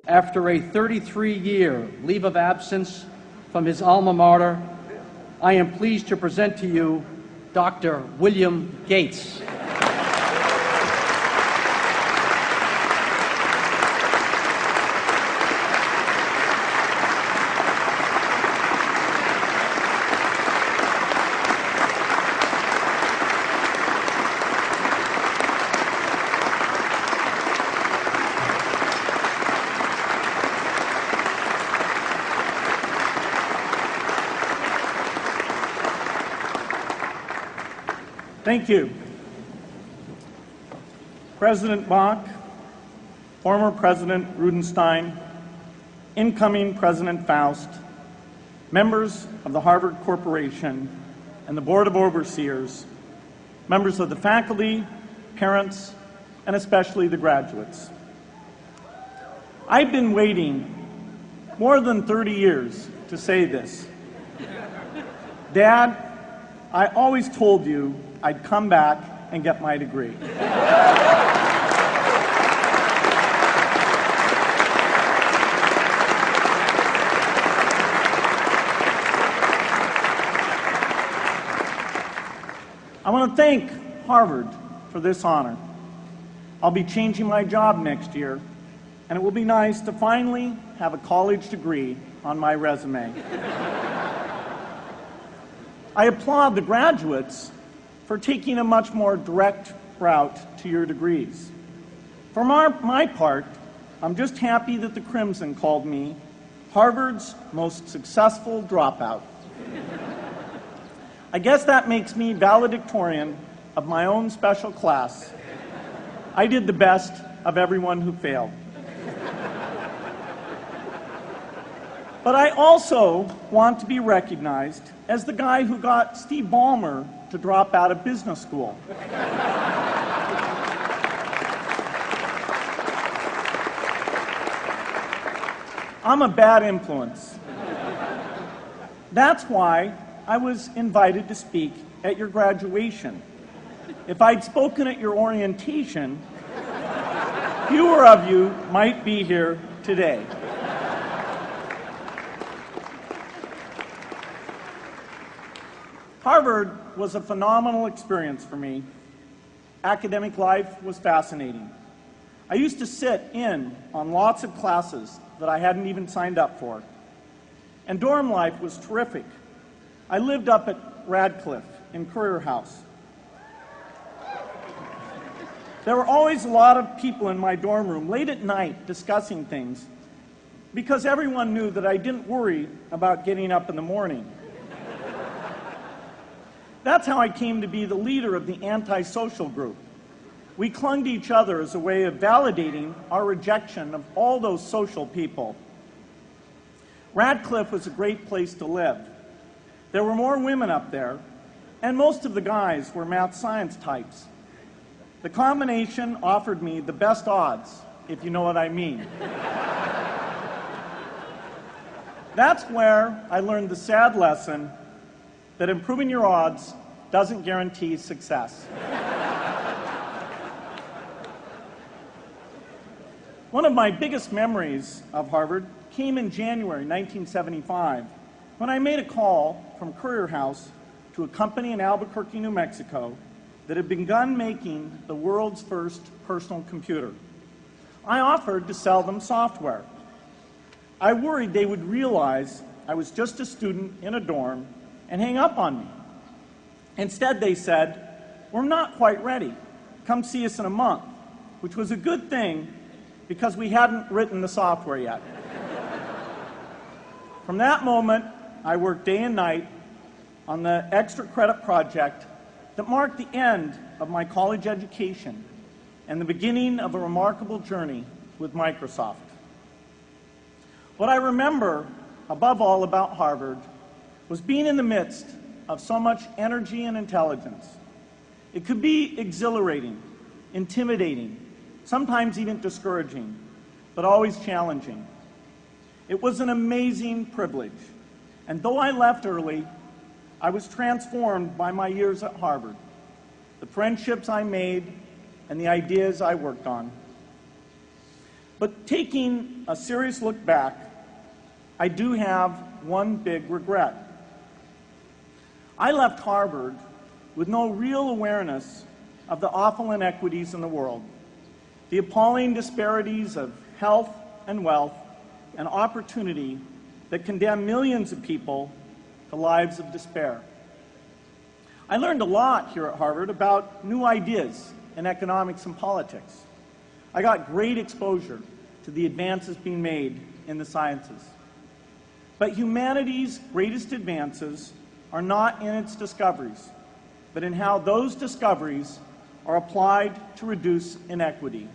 After a 33-year leave of absence from his alma mater, I am pleased to present to you Dr. William Gates. Thank you. President Bach, former President Rudenstein, incoming President Faust, members of the Harvard Corporation and the Board of Overseers, members of the faculty, parents, and especially the graduates. I've been waiting more than 30 years to say this. Dad, I always told you I'd come back and get my degree. I want to thank Harvard for this honor. I'll be changing my job next year, and it will be nice to finally have a college degree on my resume. I applaud the graduates for taking a much more direct route to your degrees. For my part, I'm just happy that the Crimson called me Harvard's most successful dropout. I guess that makes me valedictorian of my own special class. I did the best of everyone who failed. But I also want to be recognized as the guy who got Steve Ballmer to drop out of business school. I'm a bad influence. That's why I was invited to speak at your graduation. If I'd spoken at your orientation, fewer of you might be here today. Harvard was a phenomenal experience for me. Academic life was fascinating. I used to sit in on lots of classes that I hadn't even signed up for. And dorm life was terrific. I lived up at Radcliffe in Currier House. There were always a lot of people in my dorm room late at night discussing things because everyone knew that I didn't worry about getting up in the morning. That's how I came to be the leader of the antisocial group. We clung to each other as a way of validating our rejection of all those social people. Radcliffe was a great place to live. There were more women up there, and most of the guys were math science types. The combination offered me the best odds, if you know what I mean. That's where I learned the sad lesson that improving your odds doesn't guarantee success. One of my biggest memories of Harvard came in January 1975 when I made a call from Currier House to a company in Albuquerque, New Mexico that had begun making the world's first personal computer. I offered to sell them software. I worried they would realize I was just a student in a dorm and hang up on me. Instead, they said, "We're not quite ready. Come see us in a month," which was a good thing because we hadn't written the software yet. From that moment, I worked day and night on the extra credit project that marked the end of my college education and the beginning of a remarkable journey with Microsoft. What I remember above all about Harvard was being in the midst of so much energy and intelligence. It could be exhilarating, intimidating, sometimes even discouraging, but always challenging. It was an amazing privilege, and though I left early, I was transformed by my years at Harvard, the friendships I made, and the ideas I worked on. But taking a serious look back, I do have one big regret. I left Harvard with no real awareness of the awful inequities in the world, the appalling disparities of health and wealth and opportunity that condemn millions of people to lives of despair. I learned a lot here at Harvard about new ideas in economics and politics. I got great exposure to the advances being made in the sciences. But humanity's greatest advances are not in its discoveries, but in how those discoveries are applied to reduce inequity.